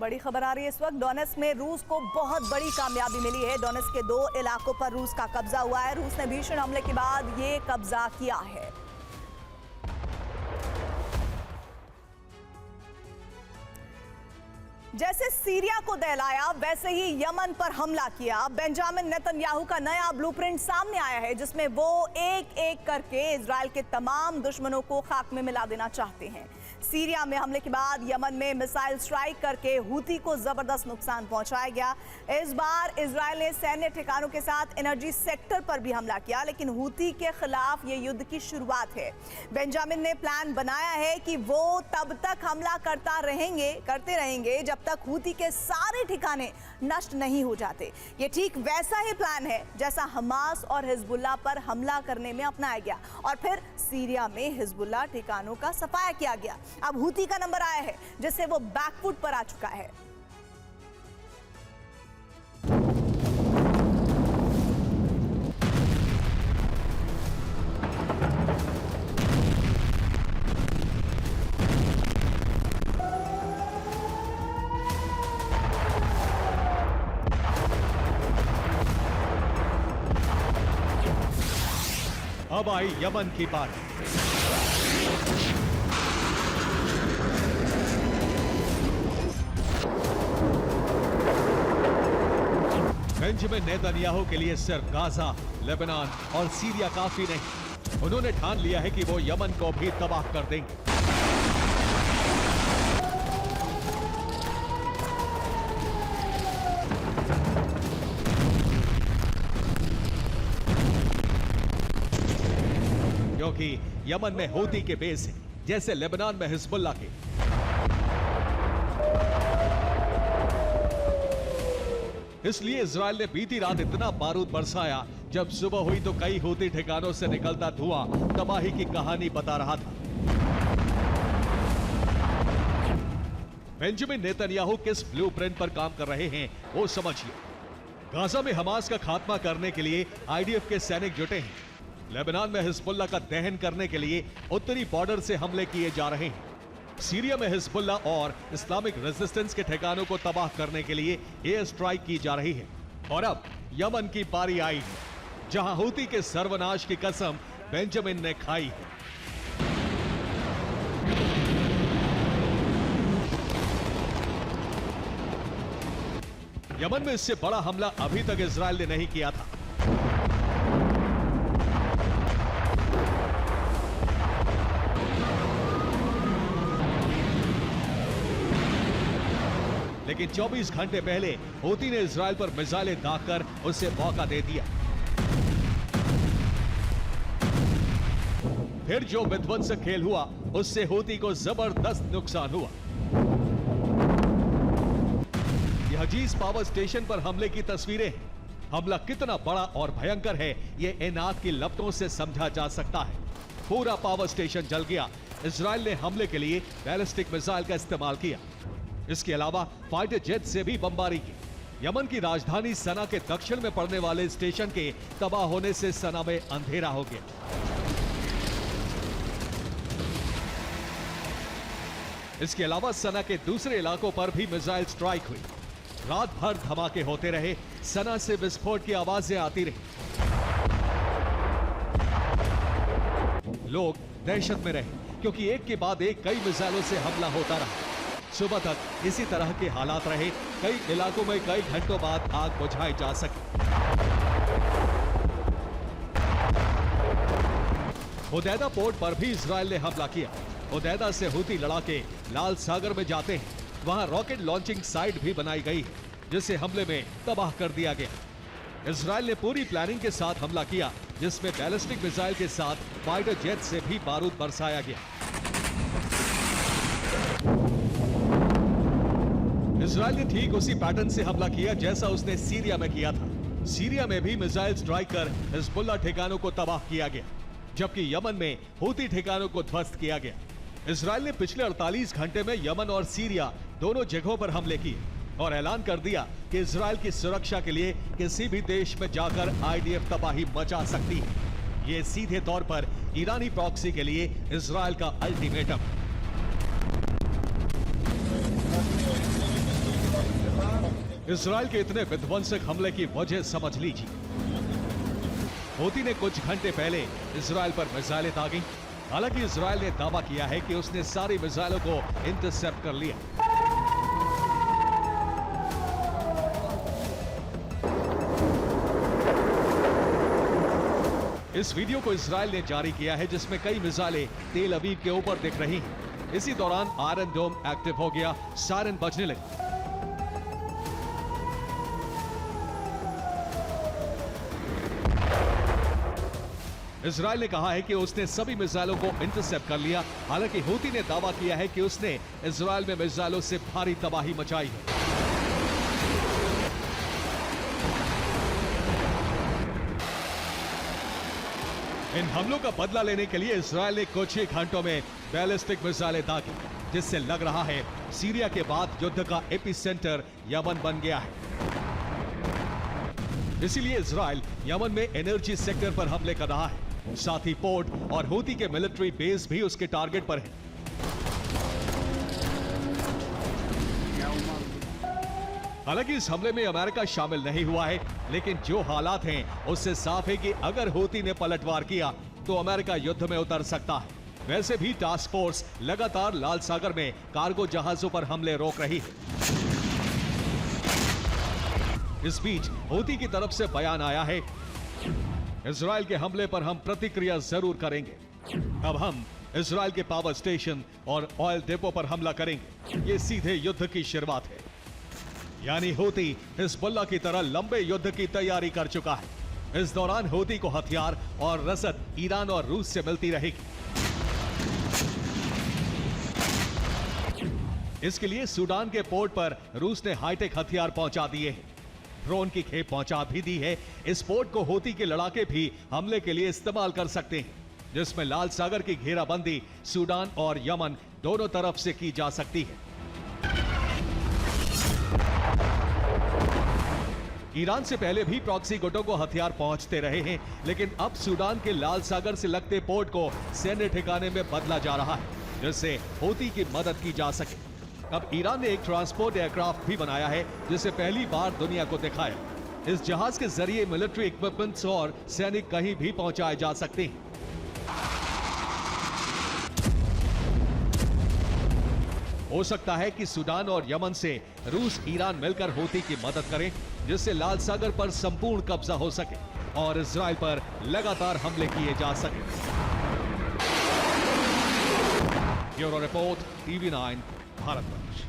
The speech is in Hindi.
बड़ी खबर आ रही है इस वक्त। डोनेट्स्क में रूस को बहुत बड़ी कामयाबी मिली है। डोनेट्स्क के 2 इलाकों पर रूस का कब्जा हुआ है। रूस ने भीषण हमले के बाद ये कब्जा किया है। जैसे सीरिया को दहलाया वैसे ही यमन पर हमला किया। बेंजामिन नेतन्याहू का नया ब्लूप्रिंट सामने आया है जिसमें वो एक एक करके इजराइल के तमाम दुश्मनों को खाक में मिला देना चाहते हैं। सीरिया में हमले के बाद यमन में मिसाइल स्ट्राइक करके हूती को जबरदस्त नुकसान पहुंचाया गया। इस बार इजराइल ने सैन्य ठिकानों के साथ एनर्जी सेक्टर पर भी हमला किया, लेकिन हूती के खिलाफ ये युद्ध की शुरुआत है। बेंजामिन ने प्लान बनाया है कि वो तब तक हमला करते रहेंगे जब तक हूती के सारे ठिकाने नष्ट नहीं हो जाते। ये ठीक वैसा ही प्लान है जैसा हमास और हिजबुल्लाह पर हमला करने में अपनाया गया और फिर सीरिया में हिजबुल्लाह ठिकानों का सफाया किया गया। अब हूती का नंबर आया है जिससे वो बैकफुट पर आ चुका है। अब आई यमन की बारी। बेंजामिन नेतन्याहू के लिए सिर्फ गाजा, लेबनान और सीरिया काफी नहीं। उन्होंने ठान लिया है कि वो यमन को भी तबाह कर देंगे। क्योंकि यमन में हूती के बेस है जैसे लेबनान में हिजबुल्लाह के। इसलिए इजराइल ने बीती रात इतना बारूद बरसाया, जब सुबह हुई तो कई हूती ठिकानों से निकलता धुआं तबाही की कहानी बता रहा था। बेंजामिन नेतन्याहू किस ब्लूप्रिंट पर काम कर रहे हैं वो समझिए। गाजा में हमास का खात्मा करने के लिए आईडीएफ के सैनिक जुटे हैं। लेबनान में हिजबुल्लाह का दहन करने के लिए उत्तरी बॉर्डर से हमले किए जा रहे हैं। सीरिया में हिजबुल्लाह और इस्लामिक रेजिस्टेंस के ठिकानों को तबाह करने के लिए एयर स्ट्राइक की जा रही है। और अब यमन की बारी आई है, जहां हूती के सर्वनाश की कसम बेंजामिन ने खाई है। यमन में इससे बड़ा हमला अभी तक इजराइल ने नहीं किया था। लेकिन 24 घंटे पहले हूती ने इजराइल पर मिसाइलें दागकर उसे मौका दे दिया। फिर जो विध्वंसक खेल हुआ उससे हूती को जबरदस्त नुकसान हुआ। यह हजीज पावर स्टेशन पर हमले की तस्वीरें हैं। हमला कितना बड़ा और भयंकर है ये इन आग की लपटों से समझा जा सकता है। पूरा पावर स्टेशन जल गया। इजराइल ने हमले के लिए बैलिस्टिक मिसाइल का इस्तेमाल किया। इसके अलावा फाइटर जेट से भी बमबारी की। यमन की राजधानी सना के दक्षिण में पड़ने वाले स्टेशन के तबाह होने से सना में अंधेरा हो गया। इसके अलावा सना के दूसरे इलाकों पर भी मिसाइल स्ट्राइक हुई। रात भर धमाके होते रहे। सना से विस्फोट की आवाजें आती रही। लोग दहशत में रहे क्योंकि एक के बाद एक कई मिसाइलों से हमला होता रहा। सुबह तक इसी तरह के हालात रहे। कई इलाकों में कई घंटों बाद आग बुझाई जा सकी। हुदैदा पोर्ट पर भी इजराइल ने हमला किया। हुदैदा से हूती लड़ाके लाल सागर में जाते हैं। वहां रॉकेट लॉन्चिंग साइट भी बनाई गई है जिसे हमले में तबाह कर दिया गया। इजराइल ने पूरी प्लानिंग के साथ हमला किया जिसमें बैलिस्टिक मिसाइल के साथ फाइटर जेट से भी बारूद बरसाया गया। इजराइल ने ठीक उसी पैटर्न से हमला किया जैसा उसने सीरिया में किया था। सीरिया में भी मिसाइल स्ट्राइक कर हिजबुल्लाह ठिकानों को तबाह किया गया, जबकि यमन में हूती ठिकानों को ध्वस्त किया गया। इजराइल ने पिछले 48 घंटे में यमन और सीरिया दोनों जगहों पर हमले किए और ऐलान कर दिया कि इजराइल की सुरक्षा के लिए किसी भी देश में जाकर आईडीएफ तबाही मचा सकती है। ये सीधे तौर पर ईरानी प्रॉक्सी के लिए इजराइल का अल्टीमेटम है। इजराइल के इतने विध्वंसक हमले की वजह समझ लीजिए। हूती ने कुछ घंटे पहले इजराइल पर मिसाइलें दागी। हालांकि इजराइल ने दावा किया है कि उसने सारी मिसाइलों को इंटरसेप्ट कर लिया। इस वीडियो को इजराइल ने जारी किया है, जिसमें कई मिसाइलें तेल अवीव के ऊपर दिख रही हैं। इसी दौरान आयरन डोम एक्टिव हो गया, सायरन बजने लगी। इजराइल ने कहा है कि उसने सभी मिसाइलों को इंटरसेप्ट कर लिया। हालांकि हूती ने दावा किया है कि उसने इजराइल में मिसाइलों से भारी तबाही मचाई है। इन हमलों का बदला लेने के लिए इजराइल ने कुछ ही घंटों में बैलिस्टिक मिसाइलें दागी, जिससे लग रहा है सीरिया के बाद युद्ध का एपिसेंटर यमन बन गया है। इसीलिए इजराइल यमन में एनर्जी सेक्टर पर हमले कर रहा है। साथ ही पोर्ट और हूती के मिलिट्री बेस भी उसके टारगेट पर है। हालांकि इस हमले में अमेरिका शामिल नहीं हुआ है, लेकिन जो हालात हैं उससे साफ है कि अगर हूती ने पलटवार किया तो अमेरिका युद्ध में उतर सकता है। वैसे भी टास्क फोर्स लगातार लाल सागर में कार्गो जहाजों पर हमले रोक रही है। इस बीच हूती की तरफ से बयान आया है, इजराइल के हमले पर हम प्रतिक्रिया जरूर करेंगे। अब हम इजराइल के पावर स्टेशन और ऑयल डिपो पर हमला करेंगे। ये सीधे युद्ध की शुरुआत है। यानी हूती हिजबुल्लाह की तरह लंबे युद्ध की तैयारी कर चुका है। इस दौरान हूती को हथियार और रसद ईरान और रूस से मिलती रहेगी। इसके लिए सूडान के पोर्ट पर रूस ने हाईटेक हथियार पहुंचा दिए हैं। ड्रोन की खेप पहुंचा भी दी है। इस पोर्ट को हूती के लड़ाके भी हमले के लिए इस्तेमाल कर सकते हैं, जिसमें लाल सागर की घेराबंदी सूडान और यमन दोनों तरफ से की जा सकती है। ईरान से पहले भी प्रॉक्सी गुटों को हथियार पहुंचते रहे हैं, लेकिन अब सूडान के लाल सागर से लगते पोर्ट को सैन्य ठिकाने में बदला जा रहा है, जिससे हूती की मदद की जा सके। अब ईरान ने एक ट्रांसपोर्ट एयरक्राफ्ट भी बनाया है, जिसे पहली बार दुनिया को दिखाया। इस जहाज के जरिए मिलिट्री इक्विपमेंट्स और सैनिक कहीं भी पहुंचाए जा सकते हैं। हो सकता है कि सूडान और यमन से रूस ईरान मिलकर हूती की मदद करें, जिससे लाल सागर पर संपूर्ण कब्जा हो सके और इजराइल पर लगातार हमले किए जा सके। Bureau report, TV9 Bharatvarsh.